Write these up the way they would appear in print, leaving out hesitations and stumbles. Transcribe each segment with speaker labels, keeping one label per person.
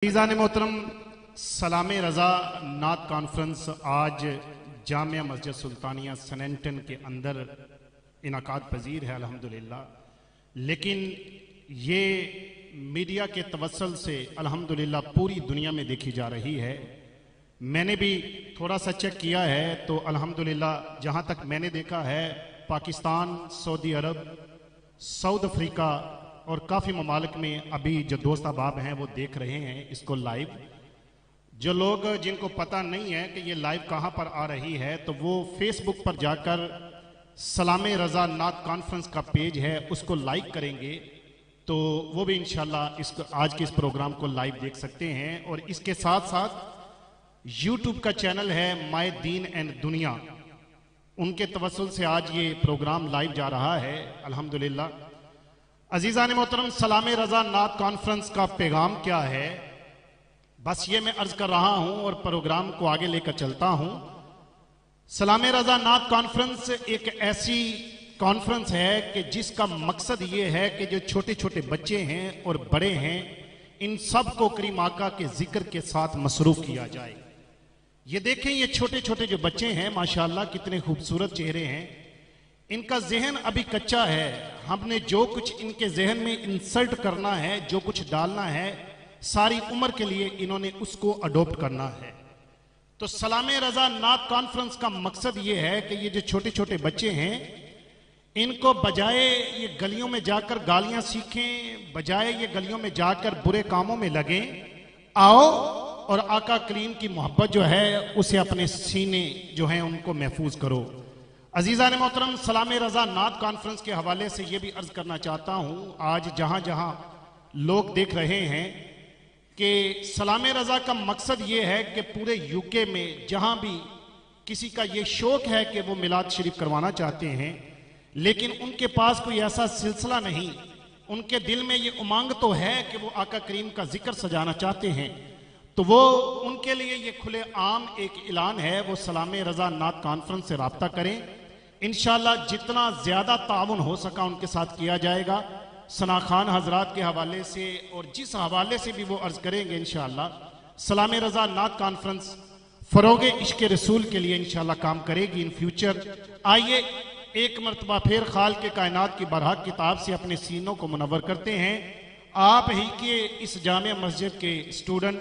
Speaker 1: अज़ीज़ान मोहतरम, सलाम रज़ा नात कॉन्फ्रेंस आज जामिया मस्जिद सुल्तानिया सनैंटन के अंदर इनाकाद पजीर है अल्हम्दुलिल्लाह। लेकिन ये मीडिया के तवस्सुल से अल्हम्दुलिल्लाह पूरी दुनिया में देखी जा रही है। मैंने भी थोड़ा सा चेक किया है तो अल्हम्दुलिल्लाह जहाँ तक मैंने देखा है पाकिस्तान, सऊदी अरब, साउथ अफ्रीका और काफ़ी ममालिक में अभी जो दोस्त अहबाब हैं वो देख रहे हैं इसको लाइव। जो लोग जिनको पता नहीं है कि ये लाइव कहाँ पर आ रही है तो वो फेसबुक पर जाकर सलाम रज़ा नात कॉन्फ्रेंस का पेज है उसको लाइक करेंगे तो वो भी इंशाल्लाह इस आज के इस प्रोग्राम को लाइव देख सकते हैं। और इसके साथ साथ यूट्यूब का चैनल है माय दीन एंड दुनिया, उनके तवस्सुल से आज ये प्रोग्राम लाइव जा रहा है अल्हम्दुलिल्लाह। अजीज़ान मोहतरम, सलाम रज़ा नात कॉन्फ्रेंस का पैगाम क्या है, बस ये मैं अर्ज कर रहा हूं और प्रोग्राम को आगे लेकर चलता हूं। सलाम रज़ा नात कॉन्फ्रेंस एक ऐसी कॉन्फ्रेंस है कि जिसका मकसद ये है कि जो छोटे छोटे बच्चे हैं और बड़े हैं इन सब को करीम आका के जिक्र के साथ मसरूफ किया जाए। ये देखें, ये छोटे छोटे जो बच्चे हैं माशाअल्लाह कितने खूबसूरत चेहरे हैं, इनका जहन अभी कच्चा है। हमने जो कुछ इनके जहन में इंसर्ट करना है, जो कुछ डालना है, सारी उम्र के लिए इन्होंने उसको अडॉप्ट करना है। तो सलाम रज़ा नात कॉन्फ्रेंस का मकसद ये है कि ये जो छोटे छोटे बच्चे हैं इनको बजाय ये गलियों में जाकर गालियां सीखें, बजाय ये गलियों में जाकर बुरे कामों में लगें, आओ और आका करीम की मोहब्बत जो है उसे अपने सीने जो है उनको महफूज करो। अजीज़ान मोहतरम, सलाम रज़ा नात कॉन्फ्रेंस के हवाले से ये भी अर्ज करना चाहता हूँ, आज जहाँ जहाँ लोग देख रहे हैं कि सलाम रज़ा का मकसद ये है कि पूरे यूके में जहाँ भी किसी का ये शौक है कि वो मिलाद शरीफ करवाना चाहते हैं लेकिन उनके पास कोई ऐसा सिलसिला नहीं, उनके दिल में ये उमंग तो है कि वो आका करीम का जिक्र सजाना चाहते हैं, तो वो उनके लिए ये खुले आम एक ऐलान है, वो सलाम रज़ा नात कॉन्फ्रेंस से राब्ता करें। इंशाअल्लाह जितना ज्यादा ताउन हो सका उनके साथ किया जाएगा। सना खान हजरात के हवाले से और जिस हवाले से भी वो अर्ज करेंगे इंशाअल्लाह सलाम रज़ा नात कॉन्फ्रेंस फरोगे इश्क रसूल के लिए इंशाअल्लाह काम करेगी इन फ्यूचर। आइए एक मरतबा फिर खाल के कायनात की बरहक किताब से अपने सीनों को मुनव्वर करते हैं। आप ही के इस जामिया मस्जिद के स्टूडेंट,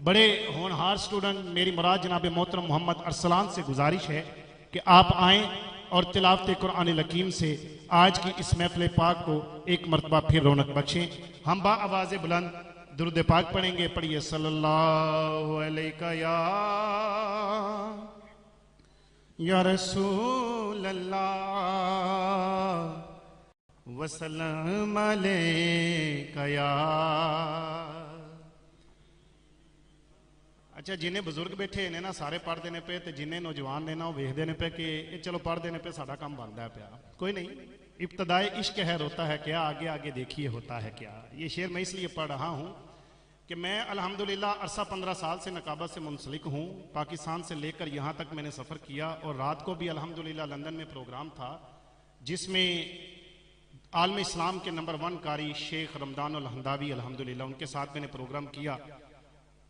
Speaker 1: बड़े होनहार स्टूडेंट, मेरी मुराद जनाब मोहतरम मोहम्मद अरसलान से गुजारिश है कि आप आएँ और तिलावत कुरान हकीम से आज की इस महफिल पाक को एक मरतबा फिर रौनक बख्शें। हम बा आवाज़ बुलंद दुरूद पाक पढ़ेंगे। पढ़िए सल्लल्लाहु अलैका या रसूल अल्लाह वसल्लम अलैका या। अच्छा, जिन्हें बुजुर्ग बैठे ने ना सारे पढ़ देने पे तो जिन्हें नौजवान ने ना वो वेखते ने पे कि ये चलो पढ़ देने पे साडा काम बनता है पिया। कोई नहीं, इब्तदाई इश्क है रोता है क्या, आगे आगे देखिए होता है क्या। ये शेर मैं इसलिए पढ़ रहा हूँ कि मैं अल्हम्दुलिल्लाह अरसा 15 साल से नकाबत से मुंसलिक हूँ। पाकिस्तान से लेकर यहाँ तक मैंने सफ़र किया और रात को भी अल्हम्दुलिल्लाह लंदन में प्रोग्राम था जिसमें आलम इस्लाम के नंबर 1 कारी शेख रमदानुल हंदावी अल्हम्दुलिल्लाह उनके साथ मैंने प्रोग्राम किया।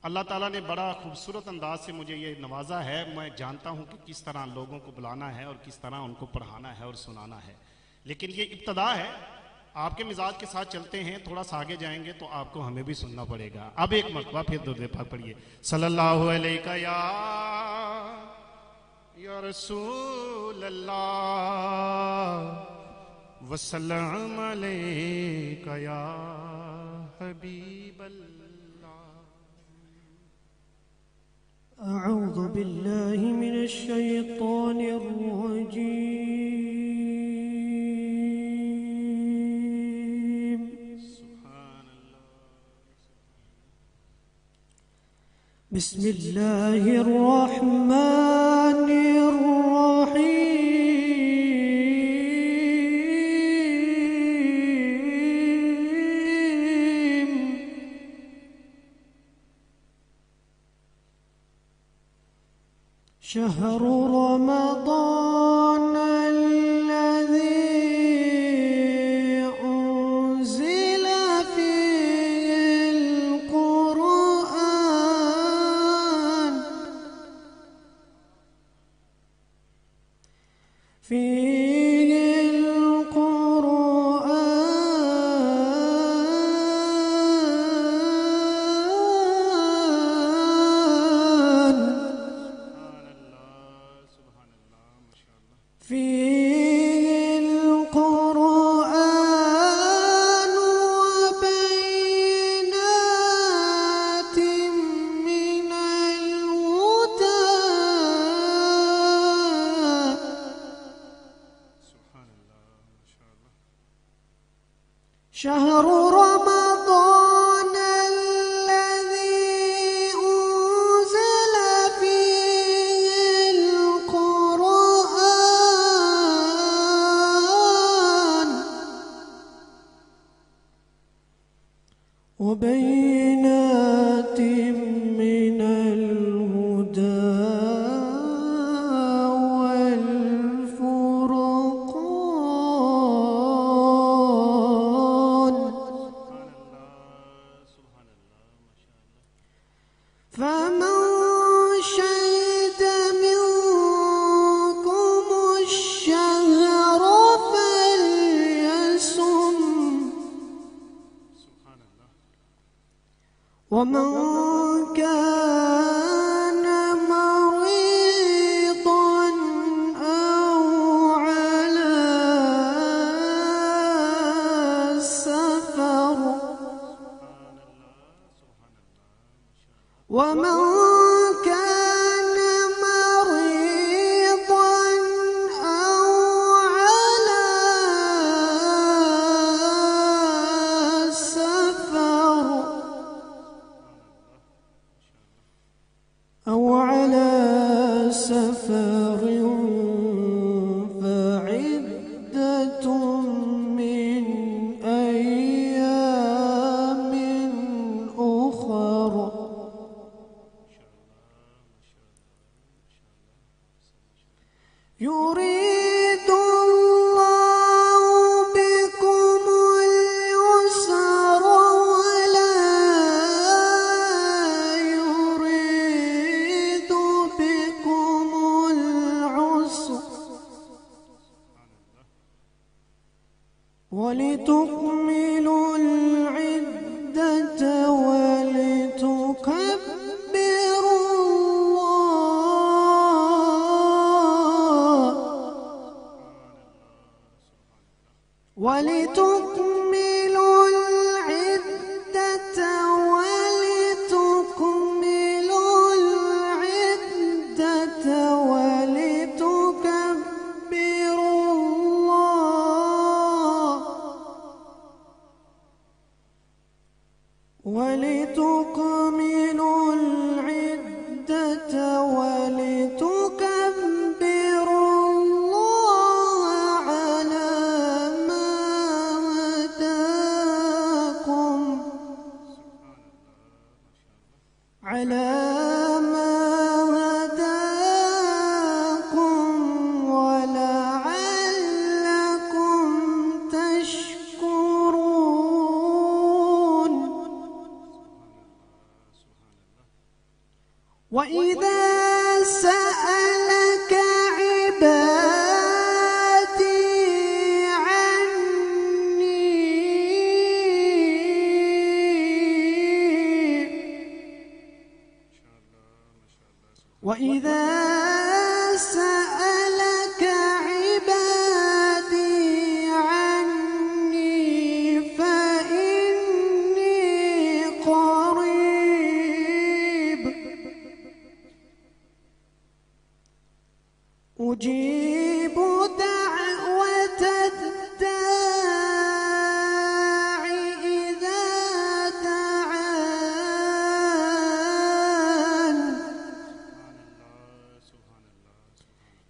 Speaker 1: अल्लाह ताला ने बड़ा खूबसूरत अंदाज से मुझे ये नवाजा है। मैं जानता हूँ कि किस तरह लोगों को बुलाना है और किस तरह उनको पढ़ाना है और सुनाना है, लेकिन ये इब्तदा है। आपके मिजाज के साथ चलते हैं, थोड़ा सा आगे जाएंगे तो आपको हमें भी सुनना पड़ेगा। अब एक मरतबा फिर दुरूद पाक पढ़िए सल्लल्लाहु अलैका या रसूल अल्लाह वसल्लम अलैका या हबीब अल्लाह।
Speaker 2: अऊज़ु बिल्लाहि मिनश शैतानिर रजीम। बिस्मिल्लाहिर रहमानिर रहीम। शहरु रमज़ान अल्लज़ी उन्ज़िला फ़ीहिल क़ुरआन رمضان الذي أنزل فيه القرآن وبينات من الهدى والفرقان فمن شهد منكم الشهر فليصم ومن كان مريضا أو على سفر ومن كان مريضا أو على سفر فعدة من أيام أخر يريد الله بكم اليسر ولا يريد بكم العسر ولتكملوا العدة ولتكبروا الله ولتكملوا العدة ولتكملوا العدة ولتكبروا الله ولتكملوا العدة ولتكبروا الله على ما هداكم ولعلكم تشكرون وإذا سألك عبادي عني وإذا سألك عبادي عني فإني قريب أجيب دعوة الداعي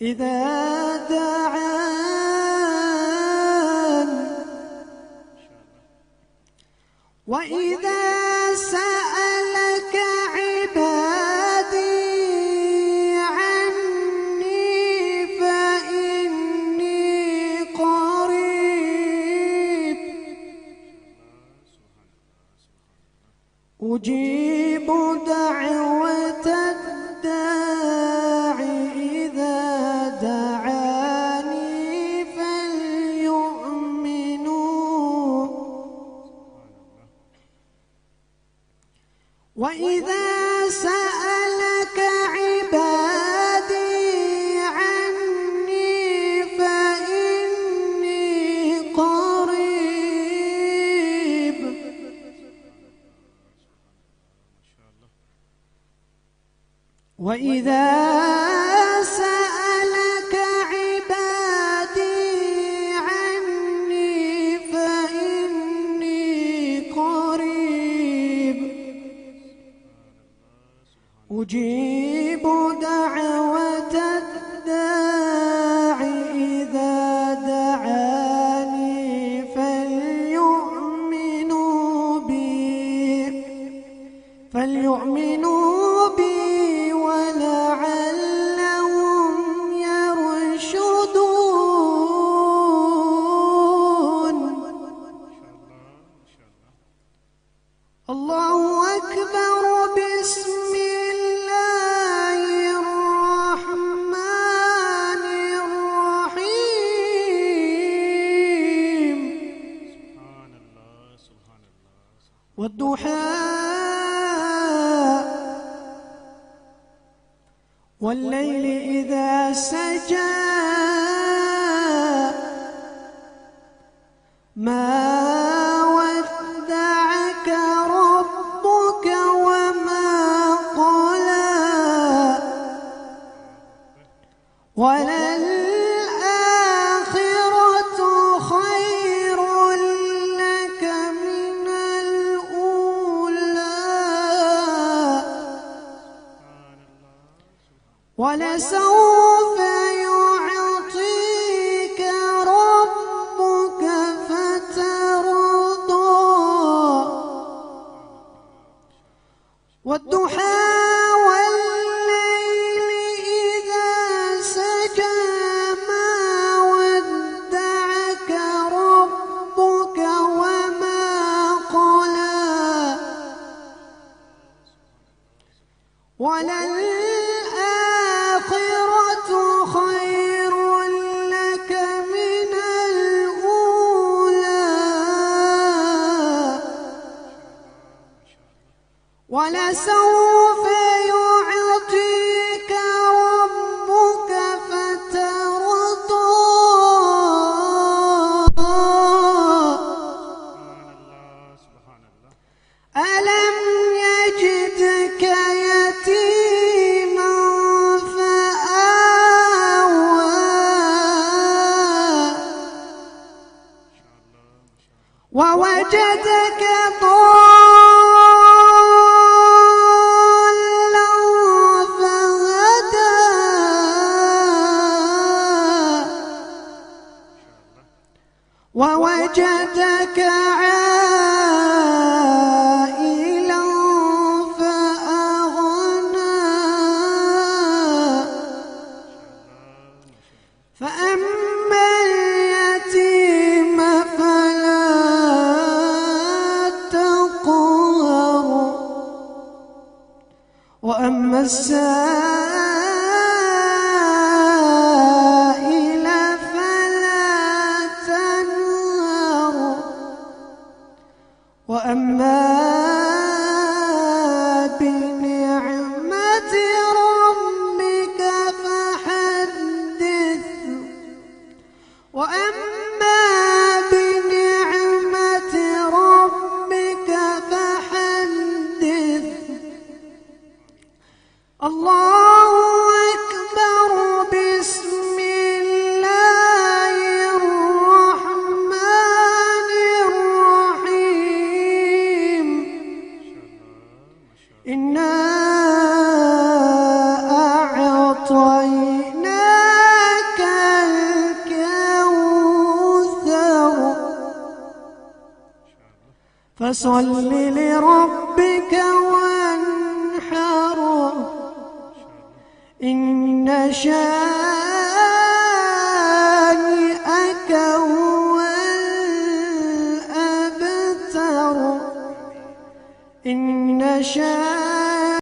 Speaker 2: إذا دعان وإذا سألك عبادي عني فإني قريب أجيب دعوة الداعي إذا دعاني فليؤمنوا وإذا سألك عبادي عني فإني قريب وإذا سألك عبادي عني فإني أجيب دعوة الداع إذا دعاني فليؤمنوا بي ولعلهم يرشدون. الله أكبر. بسم الله الرحمن الرحيم.
Speaker 1: سبحان الله سبحان الله.
Speaker 2: والضحى والليل إذا سجى ما ودعك ربك وما قلى وللآخرة خير لك من الأولى ولسوف يعطيك ربك فترضى. والضحى والليل إذا سجى ما ودعك ربك وما قلى وللآخرة خير لك من الأولى ولسوف يعطيك ربك فترضى.
Speaker 1: سبحان الله.
Speaker 2: ألم يجدك يتيما فآوى ووجدك ضالا فهدى ووجدك عائلا فأغنى فأما اليتيم فلا تقهر وأما السائل فلا تنهر وأما بنعمة ربك فحدث وأما بنعمة ربك فحدث. الله أكبر. بسم الله الرحمن الرحيم. إنا أعطيناك الكوثر فصل لربك